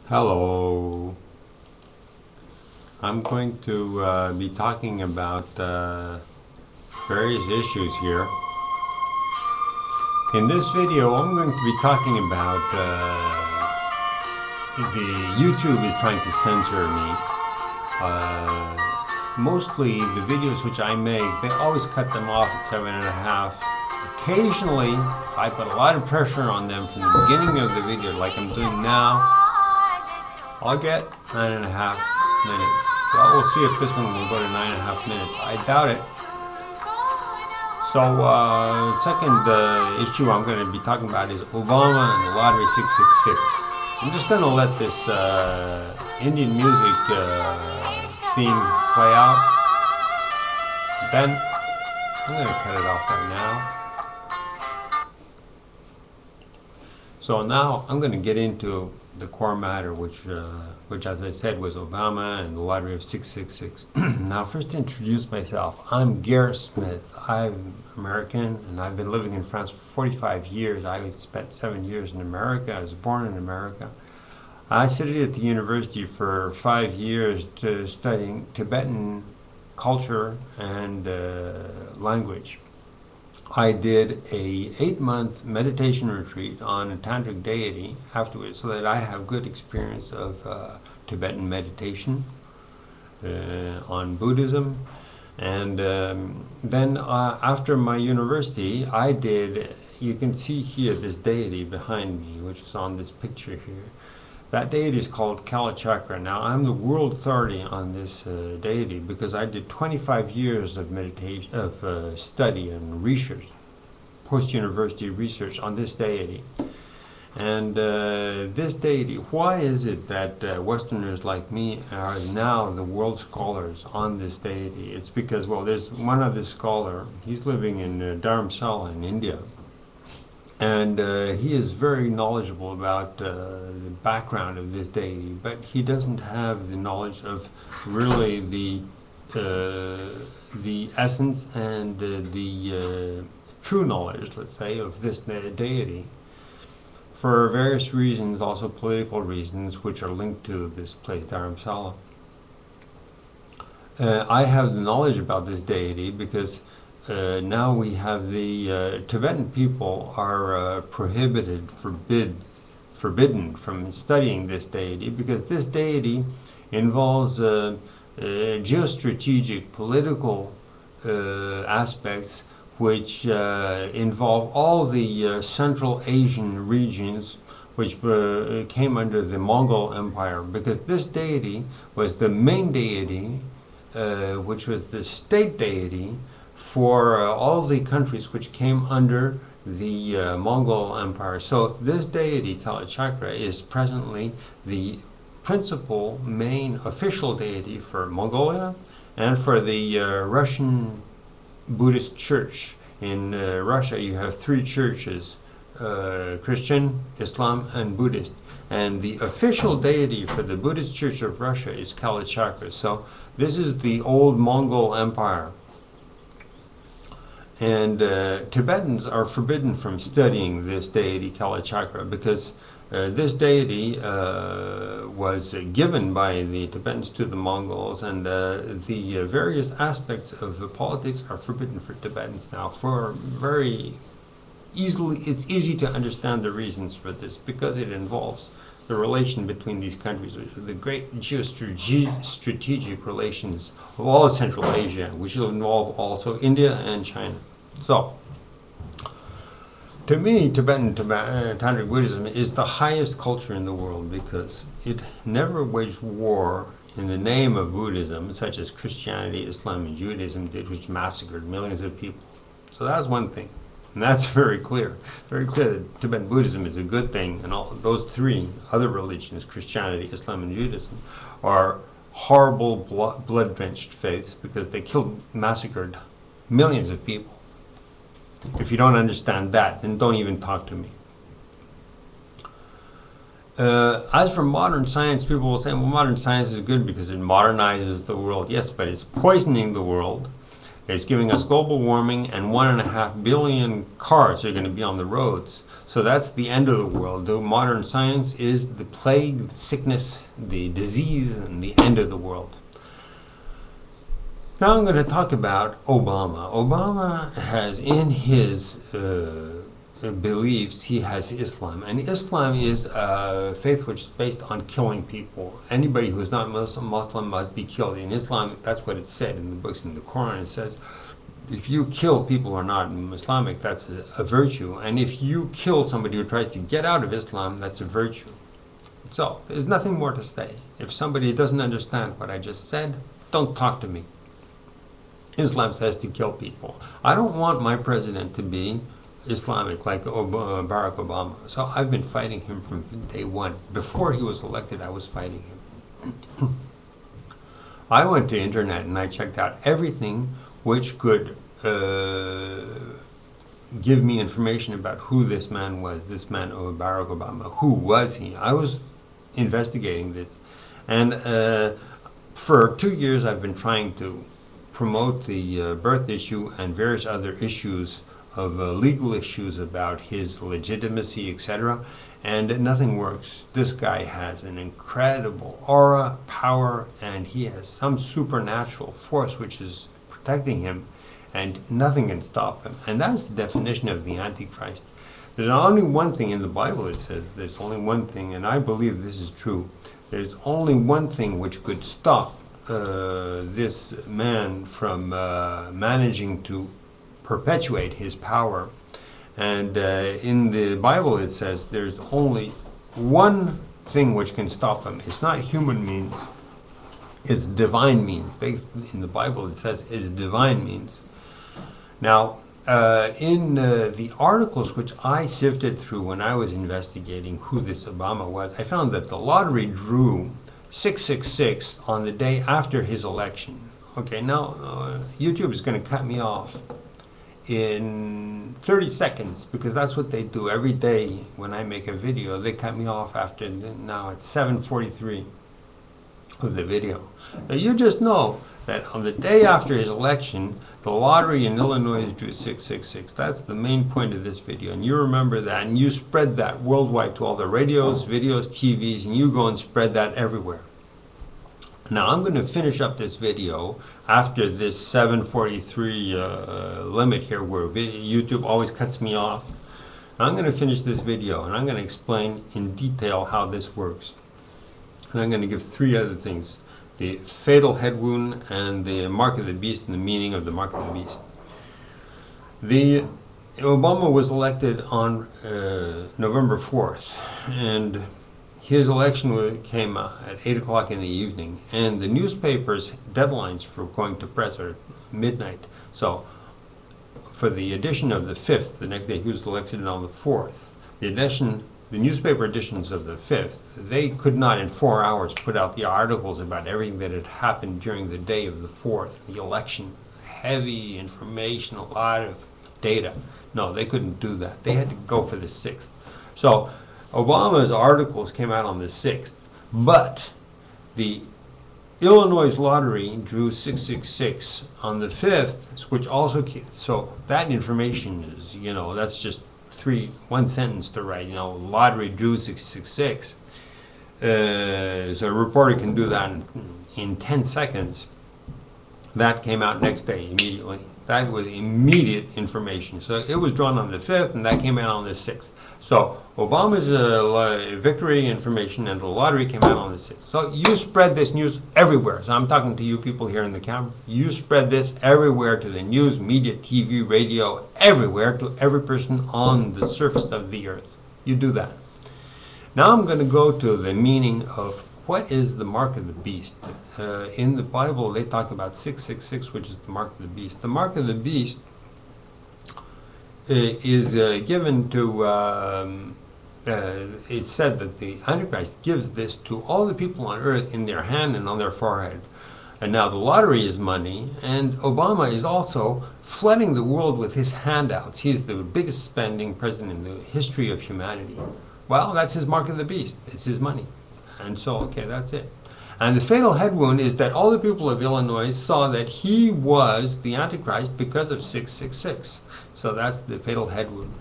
Hello. I'm going to be talking about various issues here. In this video, I'm going to be talking about the YouTube is trying to censor me. Mostly the videos which I make, they always cut them off at 7.5. Occasionally, if I put a lot of pressure on them from the beginning of the video, like I'm doing now, I'll get 9.5 minutes. Well, we'll see if this one will go to 9.5 minutes. I doubt it. So, second issue I'm going to be talking about is Obama and the Lottery 666. I'm just going to let this Indian music theme play out. Then, I'm going to cut it off right now. So now I'm going to get into the core matter, which as I said was Obama and the Lottery of 666. Now, first to introduce myself, I'm Garrett Smith. I'm American, and I've been living in France for 45 years. I spent 7 years in America. I was born in America. I studied at the university for 5 years studying Tibetan culture and language. I did a 8-month meditation retreat on a tantric deity afterwards, so that I have good experience of Tibetan meditation, on Buddhism. And then after my university, I did, you can see here this deity behind me, which is on this picture here. That deity is called Kala Chakra. Now, I'm the world authority on this deity because I did 25 years of meditation, of study and research, post-university research on this deity. And this deity, why is it that Westerners like me are now the world scholars on this deity? It's because, well, there's one other scholar. He's living in Dharamsala in India. And he is very knowledgeable about the background of this deity, but he doesn't have the knowledge of really the essence and the true knowledge, let's say, of this deity, for various reasons, also political reasons, which are linked to this place, Dharamsala. I have the knowledge about this deity because now we have the Tibetan people are forbidden from studying this deity, because this deity involves geostrategic political aspects which involve all the Central Asian regions which came under the Mongol Empire, because this deity was the main deity, which was the state deity for all the countries which came under the Mongol Empire. So this deity, Kala Chakra, is presently the principal, main, official deity for Mongolia and for the Russian Buddhist Church. In Russia, you have 3 churches, Christian, Islam, and Buddhist. And the official deity for the Buddhist Church of Russia is Kala Chakra. So this is the old Mongol Empire. And Tibetans are forbidden from studying this deity, Kala Chakra, because this deity was given by the Tibetans to the Mongols, and the various aspects of the politics are forbidden for Tibetans now. For very easily, it's easy to understand the reasons for this, because it involves the relation between these countries, which are the great geostrategic relations of all of Central Asia, which will involve also India and China. So, to me, Tibetan Tantric Buddhism is the highest culture in the world, because it never waged war in the name of Buddhism, such as Christianity, Islam, and Judaism did, which massacred millions of people. So that's one thing. And that's very clear. Very clear that Tibetan Buddhism is a good thing, and all those 3 other religions, Christianity, Islam, and Judaism, are horrible, blood-drenched faiths, because they massacred millions of people. If you don't understand that, then don't even talk to me. As for modern science, people will say, well, modern science is good because it modernizes the world. Yes, but it's poisoning the world. It's giving us global warming, and 1.5 billion cars are going to be on the roads. So that's the end of the world. The modern science is the plague, the sickness, the disease, and the end of the world. Now I'm going to talk about Obama. Obama has in his beliefs, he has Islam. And Islam is a faith which is based on killing people. Anybody who is not Muslim must be killed. In Islam, that's what it said in the books. In the Quran, it says, if you kill people who are not Islamic, that's a virtue. And if you kill somebody who tries to get out of Islam, that's a virtue. So there's nothing more to say. If somebody doesn't understand what I just said, don't talk to me. Islam says to kill people. I don't want my president to be Islamic like Barack Obama. So I've been fighting him from day one. Before he was elected, I was fighting him. I went to internet and I checked out everything which could give me information about who this man was, this man Barack Obama. Who was he? I was investigating this. And for 2 years I've been trying to promote the birth issue and various other issues of legal issues about his legitimacy, etc. And nothing works. This guy has an incredible aura, power, and he has some supernatural force which is protecting him, and nothing can stop him. And that's the definition of the Antichrist. There's only one thing in the Bible that says, there's only one thing, and I believe this is true. There's only one thing which could stop this man from managing to perpetuate his power. And in the Bible it says there's only one thing which can stop him. It's not human means, it's divine means. In the Bible it says it's divine means. Now in the articles which I sifted through when I was investigating who this Obama was, I found that the lottery drew 666 on the day after his election. Okay, now YouTube is going to cut me off in 30 seconds because that's what they do every day when I make a video. They cut me off after, now it's 7:43 of the video. Now you just know that on the day after his election, the lottery in Illinois drew 666. That's the main point of this video, and you remember that, and you spread that worldwide to all the radios, videos, TVs, and you go and spread that everywhere. Now I'm going to finish up this video after this 7:43 limit here where YouTube always cuts me off. I'm going to finish this video and I'm going to explain in detail how this works. And I'm going to give 3 other things: the fatal head wound and the mark of the beast and the meaning of the mark of the beast. Obama was elected on November 4th, and his election came at 8 o'clock in the evening, and the newspapers' deadlines for going to press are midnight. So for the edition of the 5th, the next day, he was elected on the 4th. The newspaper editions of the 5th, they could not in 4 hours put out the articles about everything that had happened during the day of the 4th, the election. Heavy information, a lot of data. No, they couldn't do that. They had to go for the 6th. So Obama's articles came out on the 6th, but the Illinois lottery drew 666 on the 5th, which also, so that information is, you know, that's just one sentence to write, you know, lottery drew 666. So a reporter can do that in 10 seconds. That came out next day immediately. That was immediate information. So it was drawn on the 5th, and that came out on the 6th. So Obama's victory information and the lottery came out on the 6th. So you spread this news everywhere. So I'm talking to you people here in the camera. You spread this everywhere, to the news, media, TV, radio, everywhere, to every person on the surface of the earth. You do that. Now I'm going to go to the meaning of what is the mark of the beast. In the Bible, they talk about 666, which is the mark of the beast. The mark of the beast is given to, it's said that the Antichrist gives this to all the people on earth in their hand and on their forehead. And now the lottery is money, and Obama is also flooding the world with his handouts. He's the biggest spending president in the history of humanity. Well, that's his mark of the beast. It's his money. And so, okay, that's it. And the fatal head wound is that all the people of Illinois saw that he was the Antichrist because of 666. So that's the fatal head wound.